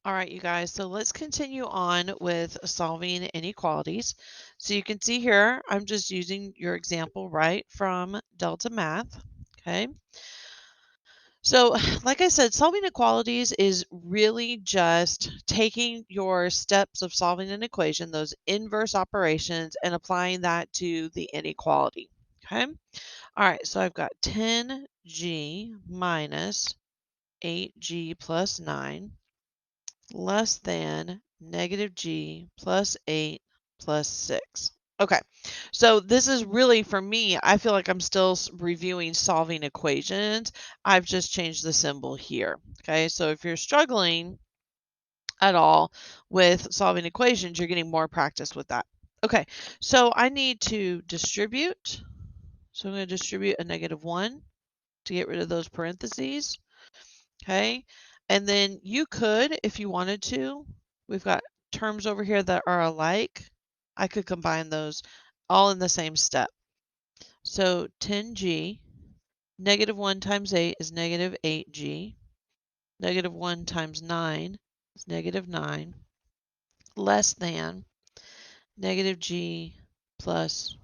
All right, you guys, so let's continue on with solving inequalities. So you can see here, I'm just using your example right from Delta Math, okay? So like I said, solving inequalities is really just taking your steps of solving an equation, those inverse operations, and applying that to the inequality, okay? All right, so I've got 10g minus 8g plus 9 less than negative g plus 8 plus 6. Okay, so this is really, for me, I feel like I'm still reviewing solving equations. I've just changed the symbol here. Okay, so if you're struggling at all with solving equations, you're getting more practice with that. Okay, so I need to distribute. So I'm going to distribute a -1 to get rid of those parentheses. Okay, and then you could, if you wanted to, we've got terms over here that are alike. I could combine those all in the same step. So 10g, -1 times 8 is -8g, -1 times 9 is -9, less than -g plus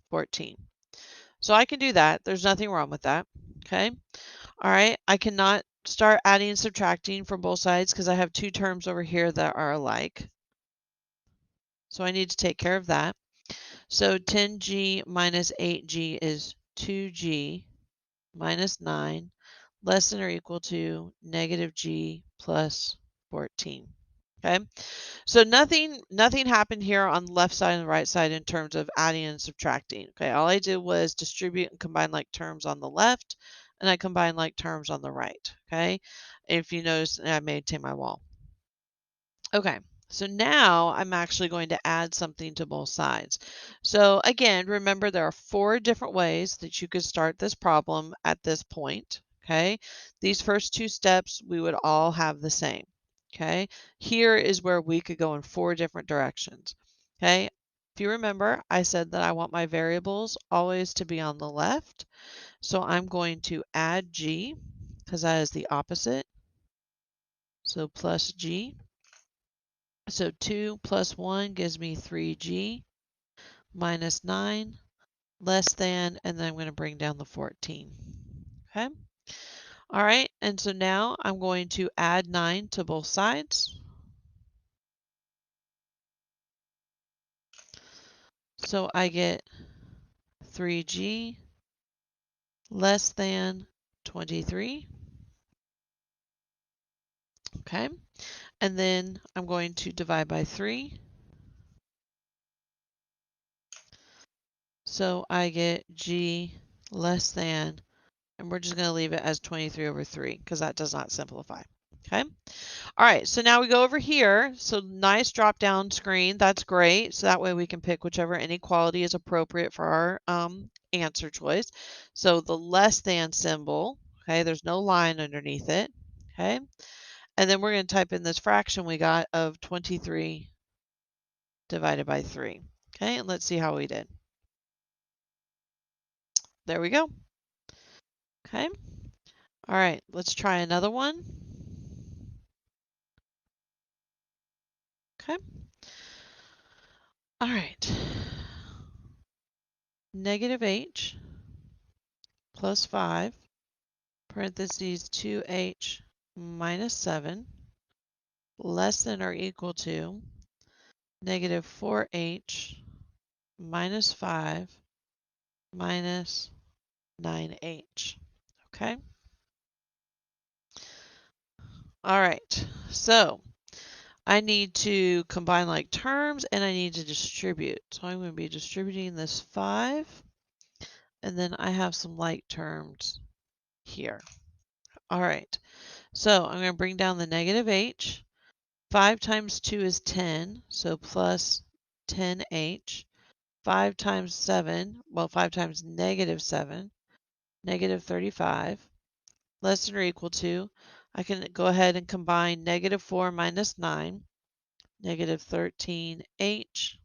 14. So I can do that. There's nothing wrong with that. Okay. All right. I cannot start adding and subtracting from both sides because I have two terms over here that are alike. So I need to take care of that. So 10g minus 8g is 2g minus 9 less than or equal to -g plus 14. Okay, so nothing happened here on the left side and the right side in terms of adding and subtracting. Okay, all I did was distribute and combine like terms on the left, and I combined like terms on the right. Okay, if you notice, I maintain my wall. Okay, so now I'm actually going to add something to both sides. So again, remember there are 4 different ways that you could start this problem at this point. Okay, these first 2 steps we would all have the same. Okay, here is where we could go in 4 different directions. Okay, if you remember, I said that I want my variables always to be on the left. So I'm going to add g because that is the opposite. So plus g. So 2 plus 1 gives me 3g minus 9 less than, and then I'm going to bring down the 14. Okay. All right. And so now I'm going to add 9 to both sides. So I get 3g less than 23. Okay. And then I'm going to divide by 3. So I get g less than, and we're just going to leave it as 23 over 3 because that does not simplify. Okay. All right, so now we go over here. So nice drop down screen. That's great. So that way we can pick whichever inequality is appropriate for our answer choice. So the less than symbol, okay, there's no line underneath it, okay? And then we're going to type in this fraction we got of 23 divided by 3, okay? And let's see how we did. There we go. Okay. All right, let's try another one. Okay. All right. Negative h plus 5 parentheses 2h minus 7 less than or equal to negative 4h minus 5 minus 9h. Okay. All right. So I need to combine like terms and I need to distribute. So I'm going to be distributing this 5 and then I have some like terms here. All right. So I'm going to bring down the negative h. 5 times 2 is 10, so plus 10h. 5 times 7, well, 5 times negative 7, negative 35, less than or equal to, I can go ahead and combine negative 4 minus 9, negative 13h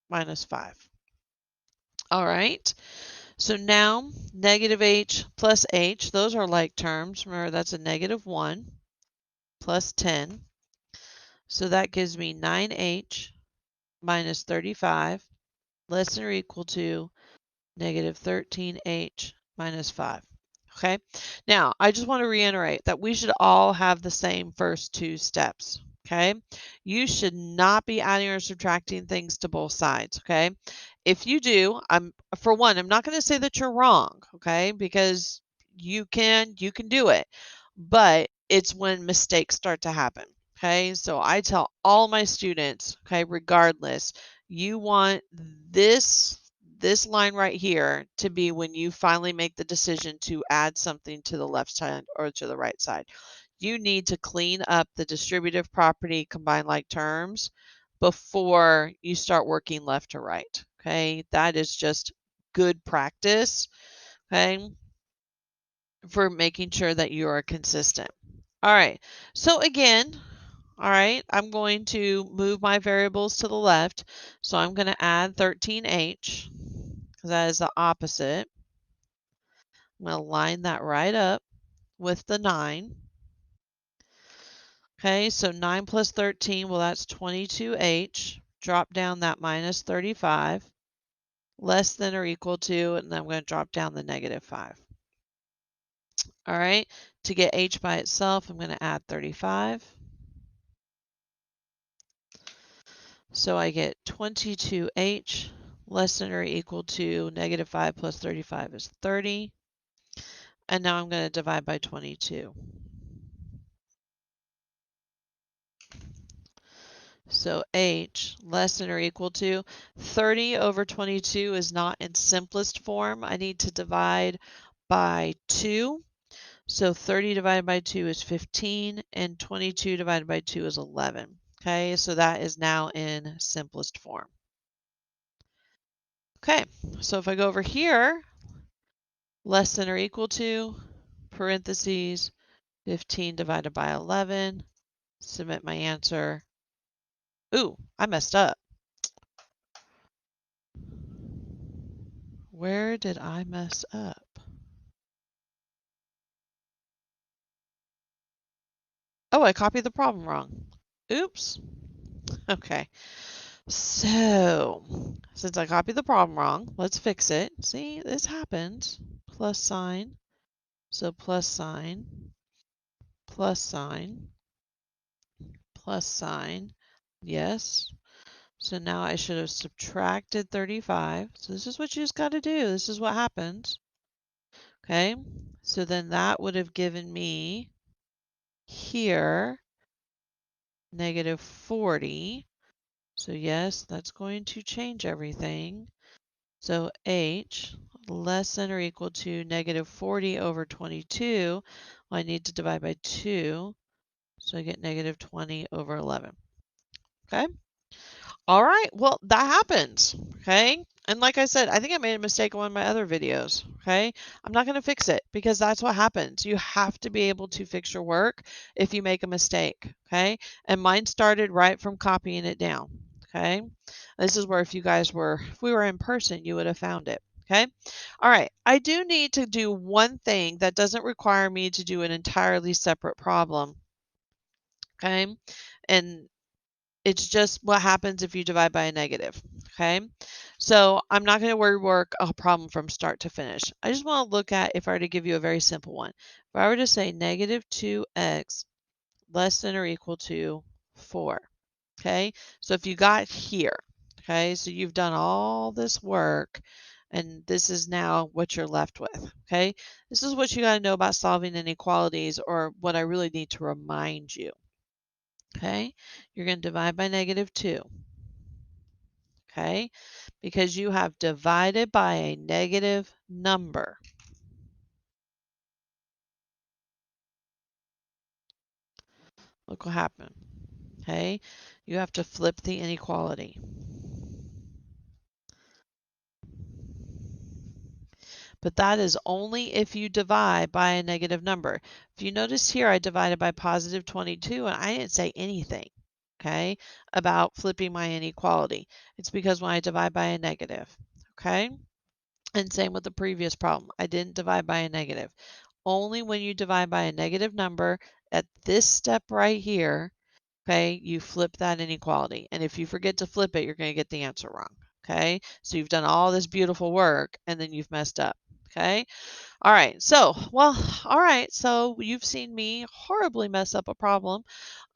minus 5. All right, so now negative h plus h, those are like terms. Remember, that's a -1. plus 10. So that gives me 9h minus 35 less than or equal to negative 13h minus 5. Okay, now I just want to reiterate that we should all have the same first two steps. Okay, you should not be adding or subtracting things to both sides. Okay, if you do, for one, I'm not going to say that you're wrong. Okay, because you can do it, but it's when mistakes start to happen. Okay, so I tell all my students, okay, regardless, you want this line right here to be when you finally make the decision to add something to the left side or to the right side. You need to clean up the distributive property combined like terms before you start working left to right. Okay, that is just good practice. Okay, for making sure that you are consistent. All right, so again, all right, I'm going to move my variables to the left. So I'm going to add 13h because that is the opposite. I'm going to line that right up with the 9. Okay, so 9 plus 13, well, that's 22h. Drop down that minus 35, less than or equal to, and then I'm going to drop down the negative 5. All right, to get h by itself, I'm going to add 35. So I get 22h less than or equal to negative 5 plus 35 is 30. And now I'm going to divide by 22. So h less than or equal to 30 over 22 is not in simplest form. I need to divide by 2. So 30 divided by 2 is 15, and 22 divided by 2 is 11. Okay, so that is now in simplest form. Okay, so if I go over here, less than or equal to, parentheses, 15 divided by 11, submit my answer. Ooh, I messed up. Where did I mess up? Oh, I copied the problem wrong. Oops. Okay. So, since I copied the problem wrong, let's fix it. See, this happens. Plus sign. So plus sign, plus sign, plus sign. Yes. So now I should have subtracted 35. So this is what you just got to do. This is what happens. Okay. So then that would have given me here negative 40. So yes, that's going to change everything. So h less than or equal to negative 40 over 22. Well, I need to divide by 2. So I get negative 20 over 11. Okay. All right. Well, that happens. Okay. And like I said, I think I made a mistake on one of my other videos. Okay. I'm not going to fix it because that's what happens. You have to be able to fix your work if you make a mistake. Okay. And mine started right from copying it down. Okay. This is where if we were in person, you would have found it. Okay. All right. I do need to do one thing that doesn't require me to do an entirely separate problem. Okay. And it's just what happens if you divide by a negative, okay? So I'm not going to rework a problem from start to finish. I just want to look at if I were to give you a very simple one. If I were to say negative 2x less than or equal to 4, okay? So if you got here, okay, so you've done all this work, and this is now what you're left with, okay? This is what you got to know about solving inequalities, or what I really need to remind you. Okay, you're going to divide by negative 2. Okay, because you have divided by a negative number. Look what happened. Okay, you have to flip the inequality. But that is only if you divide by a negative number. If you notice here, I divided by positive 22, and I didn't say anything, okay, about flipping my inequality. It's because when I divide by a negative, okay? And same with the previous problem. I didn't divide by a negative. Only when you divide by a negative number at this step right here, okay, you flip that inequality. And if you forget to flip it, you're going to get the answer wrong. Okay, so you've done all this beautiful work and then you've messed up. Okay, all right, so, well, all right, so you've seen me horribly mess up a problem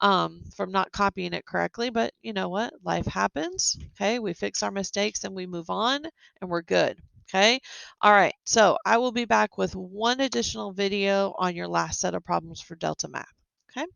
from not copying it correctly, but you know what? Life happens. Okay, we fix our mistakes and we move on and we're good. Okay, all right, so I will be back with one additional video on your last set of problems for Delta Math. Okay.